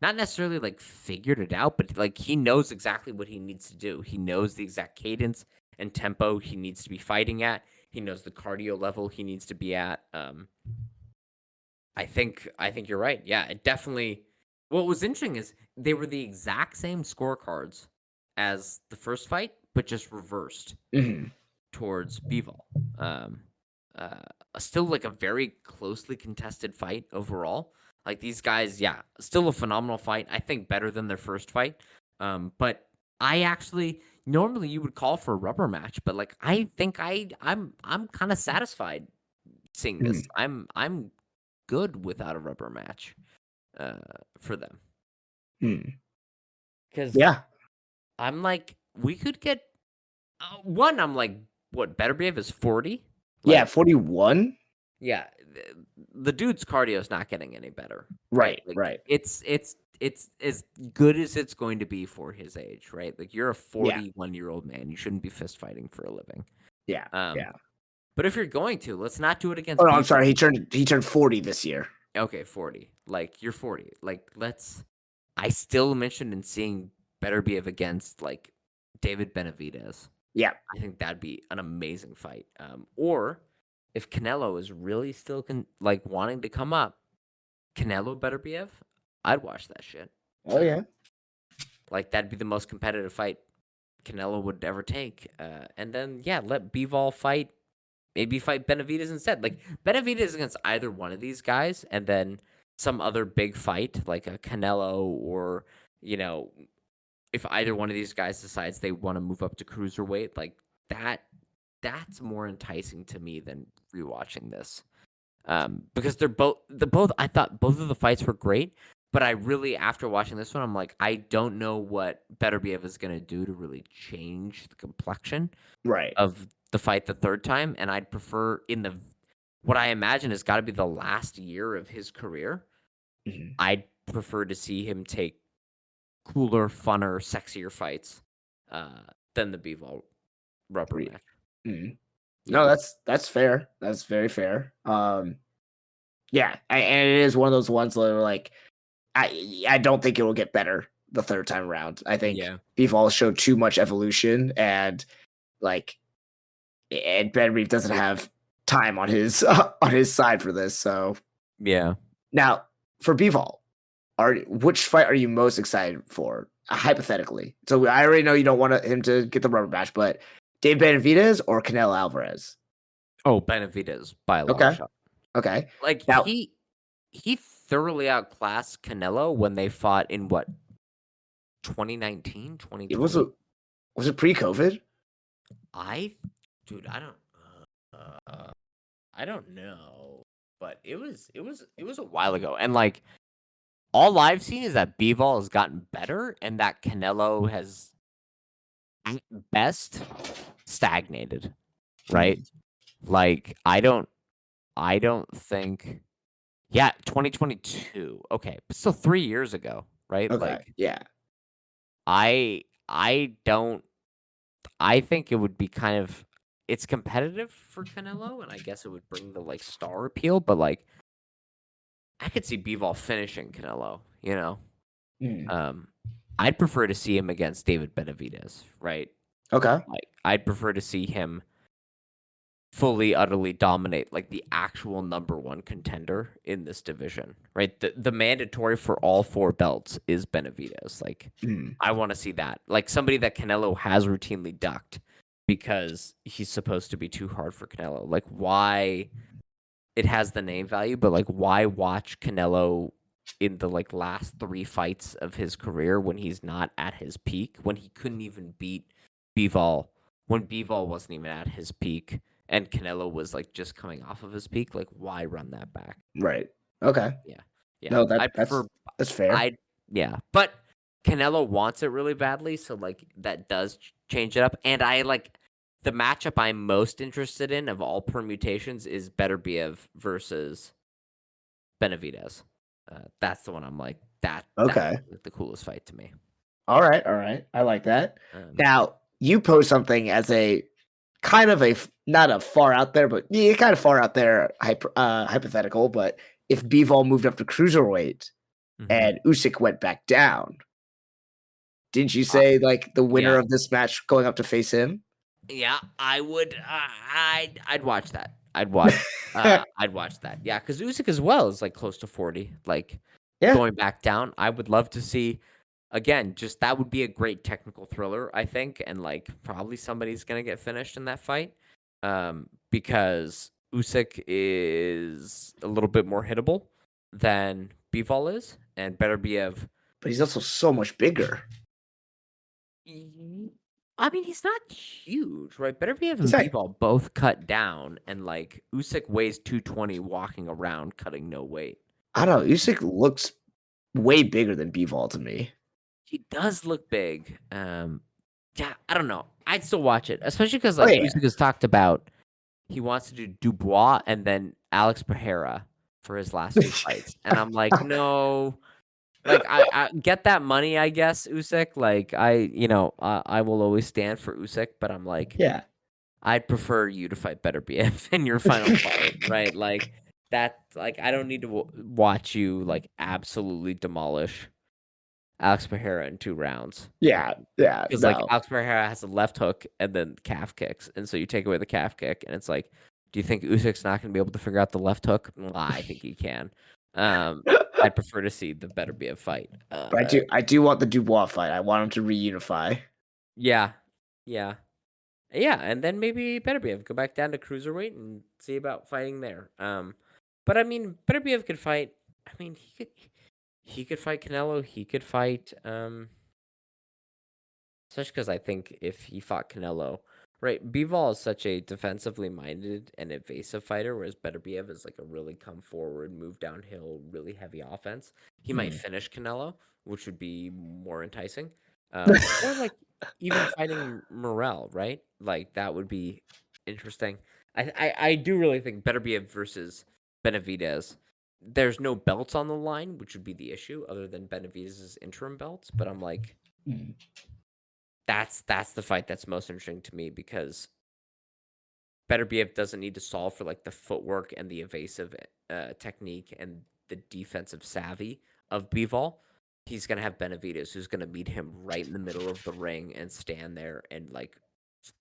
not necessarily, like, figured it out, but, like, he knows exactly what he needs to do. He knows the exact cadence and tempo he needs to be fighting at. He knows the cardio level he needs to be at. I think you're right. Yeah, it definitely what was interesting is they were the exact same scorecards as the first fight, but just reversed Mhm. towards Bivol. Um, uh, Still like a very closely contested fight overall. Like these guys, yeah, still a phenomenal fight. I think better than their first fight. But I actually normally you would call for a rubber match, but like I think I'm kind of satisfied seeing this. Mhm. I'm good without a rubber match uh, for them Mhm. because Yeah. I'm like we could get one. I'm like what better behave is 40. Yeah. Like 41. yeah, the dude's cardio is not getting any better, right? Right. Like Right. it's as good as it's going to be for his age, right? Like you're a Yeah. 41-year-old man. You shouldn't be fist fighting for a living. Yeah. Um, Yeah. but if you're going to, let's not do it Oh against no, I'm Bivol. sorry. He turned 40 this year. Okay, 40. Like you're 40. Like let's. I still mentioned in seeing Beterbiev against like David Benavidez. Yeah. I think that'd be an amazing fight. Or if Canelo is really still like wanting to come up, Canelo Beterbiev, I'd watch that shit. Oh yeah. Like that'd be the most competitive fight Canelo would ever take. And then yeah, let Bivol fight. Maybe fight Benavidez instead. Like Benavidez against either one of these guys, and then some other big fight like a Canelo or you know if either one of these guys decides they want to move up to cruiserweight, like that that's more enticing to me than rewatching this. Because they're both I thought both of the fights were great, but I really after watching this one, I'm like, I don't know what Beterbiev is gonna do to really change the complexion Right. of the fight the third time, and I'd prefer in the what I imagine has got to be the last year of his career. Mhm. I'd prefer to see him take cooler, funner, sexier fights uh, than the Bivol rubber Re- match. mhm. Yeah. No, that's fair. That's very fair. Yeah, and it is one of those ones where like I don't think it will get better the third time around. I think Yeah. Beefall showed too much evolution, like and Ben Reef doesn't have time on his on his side for this. So Yeah. now for Beefall, which fight are you most excited for? Hypothetically, so I already know you don't want him to get the rubber match, but Dave Benavidez or Canelo Alvarez? Oh, Benavidez by a long Okay, shot. okay. Like Now he thoroughly outclassed Canelo when they fought in what 2019, it was 2020. it pre-COVID? I dude, uh, I don't know, but it was a while ago, and like all I've seen is that Bivol has gotten better, and that Canelo has at best stagnated. Right? Mhm. Like I don't think. Yeah, 2022. Okay, but still 3 years ago, right? Okay, Like yeah. I don't. I think it would be kind of. It's competitive for Canelo, and I guess it would bring the like star appeal, but like I could see Bivol finishing Canelo, you know? Mhm. Um, I'd prefer to see him against David Benavidez, right? Okay. Like, I'd prefer to see him fully, utterly dominate, like, the actual number 1 contender in this division, right? The mandatory for all 4 belts is Benavidez, like, Mm, I wanna see that. Like, somebody that Canelo has routinely ducked because he's supposed to be too hard for Canelo. Like, why it has the name value, but, like, why watch Canelo in the, like, last 3 fights of his career when he's not at his peak, when he couldn't even beat Bivol, when Bivol wasn't even at his peak and Canelo was, like, just coming off of his peak, like, why run that back? right. Okay. Yeah. Yeah. No, I prefer that's fair. I yeah, but Canelo wants it really badly, so, like, that does change it up, and I, like the matchup I'm most interested in of all permutations is Beterbiev versus Benavidez. That's the one I'm like, that Okay. looks like the coolest fight to me. All right. I like that. Um, Now, you pose something as a kind of a not a far out there, but yeah, kind of far out there hypothetical. But if Bivol moved up to cruiserweight mhm. and Usyk went back down, didn't you Uh, say like the winner yeah. of this match going up to face him? Yeah, I would, I'd watch that. I'd watch that. Yeah, because Usyk as well is, like, close to 40, like, Yeah, going back down. I would love to see again, just that would be a great technical thriller, I think, and, like, probably somebody's gonna get finished in that fight, because Usyk is a little bit more hittable than Bivol is, and Beterbiev but he's also so much bigger. Ye I mean, he's not huge, right? Beterbiev He's and like, Bivol both cut down, and, like, Usyk weighs 220 walking around cutting no weight. I don't know. Um, Usyk looks way bigger than Bivol to me. he does look big. Yeah, I don't know. I'd still watch it, especially because Oh like, yeah, Usyk has talked about he wants to do Dubois and then Alex Pereira for his last 2 fights, and I'm like, "No." Like, I get that money, I guess, Usyk, like, I will always stand for Usyk, but I'm like yeah. I'd prefer you to fight Beterbiev in your final fight, right? Like, I don't need to watch you, like, absolutely demolish Alex Pereira in 2 rounds. Yeah, yeah, Because like, no. Alex Pereira has a left hook and then calf kicks, and so you take away the calf kick, and it's like, do you think Usyk's not gonna be able to figure out the left hook? I think he can. Um, I'd prefer to see the Beterbiev fight. But I do want the Dubois fight. I want him to reunify. Yeah. Yeah. Yeah, and then maybe Beterbiev go back down to cruiserweight and see about fighting there. But I mean, Beterbiev could fight. I mean, he could fight Canelo. He could fight. Especially because I think if he fought Canelo, right? Bivol is such a defensively minded and evasive fighter, whereas Beterbiev is like a really come forward, move downhill, really heavy offense. He might Mm, finish Canelo, which would be more enticing. Or like even fighting Morel, right? Like that would be interesting. I do really think Beterbiev versus Benavidez. There's no belts on the line, which would be the issue, other than Benavidez's interim belts. But I'm like, mm, that's the fight that's most interesting to me because Beterbiev doesn't need to solve for like the footwork and the evasive technique and the defensive savvy of Bivol. He's gonna have Benavidez, who's gonna meet him right in the middle of the ring and stand there and like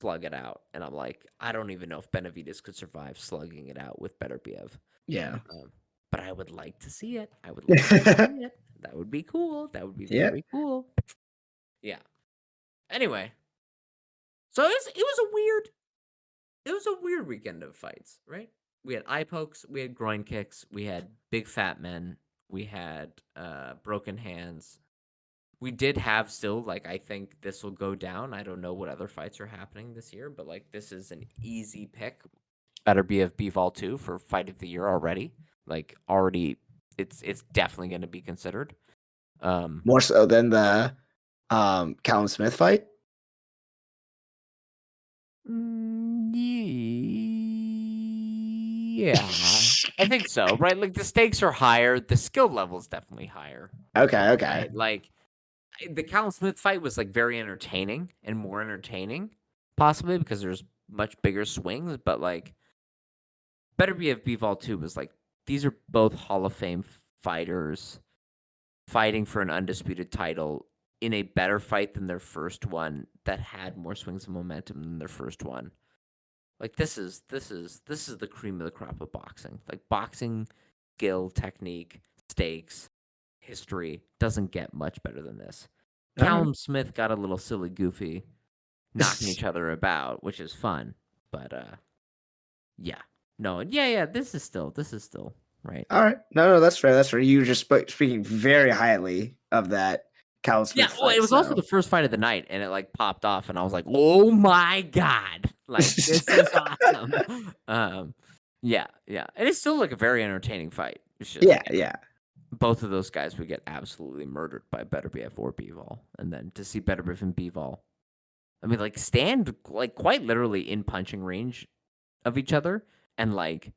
slug it out. And I'm like, I don't even know if Benavidez could survive slugging it out with Beterbiev. yeah. Um, but I would like to see it. I would like to see it. That would be cool. That would be Yeah. very cool. Yeah. Anyway, so it was a weird weekend of fights, right? We had eye pokes, we had groin kicks, we had big fat men, we had broken hands. We did have still like I think this will go down. I don't know what other fights are happening this year, but like this is an easy pick. Better be of Bivol 2 for fight of the year already. Like already it's definitely going to be considered. Um More so than the Callum Smith fight. Yeah, I think so, right? Like the stakes are higher, the skill level is definitely higher, Okay, okay. right? Like the Callum Smith fight was like very entertaining and more entertaining, possibly because there's much bigger swings. But like, better be of Bivol too was like these are both Hall of Fame fighters fighting for an undisputed title in a better fight than their first one that had more swings of momentum than their first one. Like this is the cream of the crop of boxing. Like boxing skill, technique, stakes, history doesn't get much better than this. All right. Callum Smith got a little silly goofy, knocking each other about, which is fun. But yeah. No, yeah, this is still right. All right. No, that's fair. That's fair. You were just speaking very highly of that Callum Yeah, Smith well, it fight. was also So the first fight of the night, and it like popped off, and I was like, "Oh my god, like this is awesome!" Yeah, and it's still like a very entertaining fight. It's just yeah, yeah, both of those guys would get absolutely murdered by Beterbiev or Bivol, and then to see Beterbiev and Bivol, I mean, like stand like quite literally in punching range of each other, and like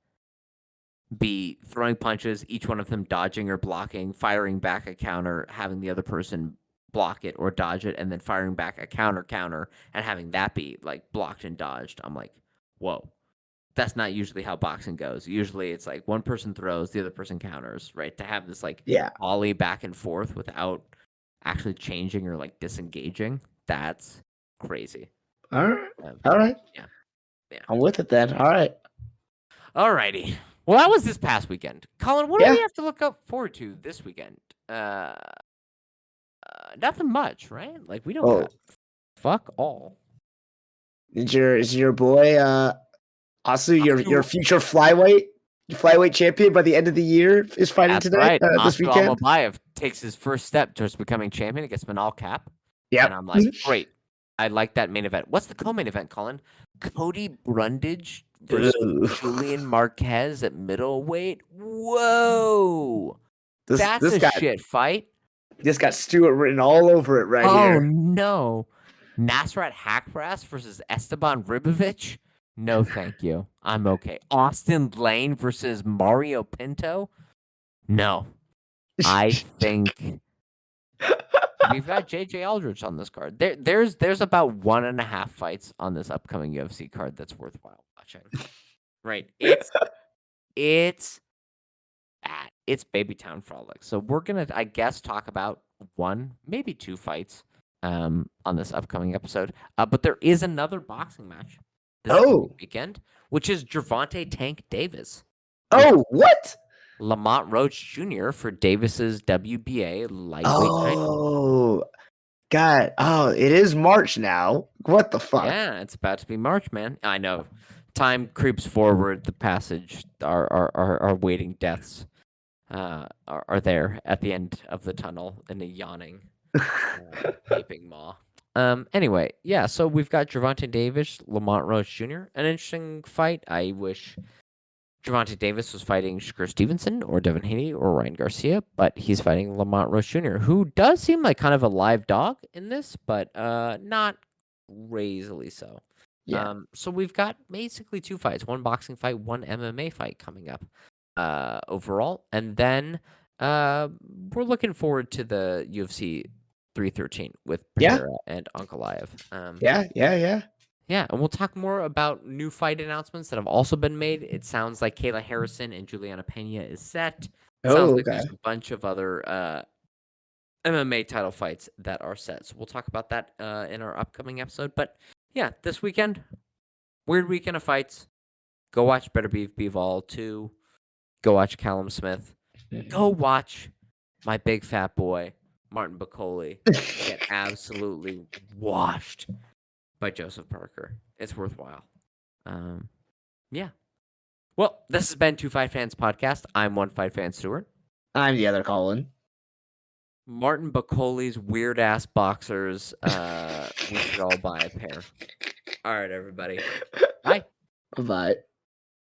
be throwing punches, each one of them dodging or blocking, firing back a counter, having the other person block it or dodge it, and then firing back a counter, and having that be like blocked and dodged. I'm like, whoa. That's not usually how boxing goes. Usually it's like one person throws, the other person counters, right? To have this like yeah. volley back and forth without actually changing or like disengaging, that's crazy. All right. Um, All right. yeah, yeah. I'm with it then. All right. Alrighty. Well, that was this past weekend. Colin, what do we Yeah. have to look up forward to this weekend? Nothing much, right? Like we don't Oh, got fuck all. is your boy Asu your Asu, future flyweight champion by the end of the year is fighting that's tonight right. this Asu weekend? Almabayev takes his first step towards becoming champion against Manal Cap. And Yep. I'm like, great. I like that main event. What's the co-main event, Colin? Cody Brundage versus Ugh. Julian Marquez at middleweight. Whoa. This That's this a got shit fight. this got Stewart written all over it right Oh here. no. Nasrat Hakparas versus Esteban Ribovic? No, thank you. I'm okay. Austin Lane versus Mario Pinto? No. I think we've got JJ Aldrich on this card. There's about 1.5 fights on this upcoming UFC card that's worthwhile watching. Right. It's it's Baby Town Frolic. So we're gonna, I guess, talk about one, maybe two fights on this upcoming episode. But there is another boxing match this coming Oh. weekend, which is Gervonta Tank Davis versus Oh, what? Lamont Roach Jr. for Davis's WBA lightweight title. Oh, God. Oh, it is March now. What the fuck? Yeah, it's about to be March, man. I know. Time creeps forward. The passage, our waiting deaths are there at the end of the tunnel in a yawning, gaping maw. Anyway, yeah, so we've got Gervonta Davis, Lamont Roach Jr. An interesting fight. I wish Gervonta Davis was fighting Shakur Stevenson or Devin Haney or Ryan Garcia, but he's fighting Lamont Roach Jr., who does seem like kind of a live dog in this, but not crazily so. Yeah. So we've got basically two fights, one boxing fight, one MMA fight coming up overall. And then we're looking forward to the UFC 313 with Yeah. Pereira and Ankalaev. Yeah. Yeah. Yeah. Yeah, and we'll talk more about new fight announcements that have also been made. It sounds like Kayla Harrison and Juliana Pena is set. Sounds Oh, like okay. there's a bunch of other MMA title fights that are set. So we'll talk about that in our upcoming episode. But yeah, this weekend, weird weekend of fights. Go watch Better Beef Bivol 2. Go watch Callum Smith. Go watch my big fat boy, Martin Bakole, get absolutely washed by Joseph Parker. It's worthwhile. Yeah. Well, this has been Two Fight Fans Podcast. I'm One Fight Fan Stewart. I'm the other Colin. Martin Bacole's weird ass boxers. We should all buy a pair. All right, everybody. Bye. Bye.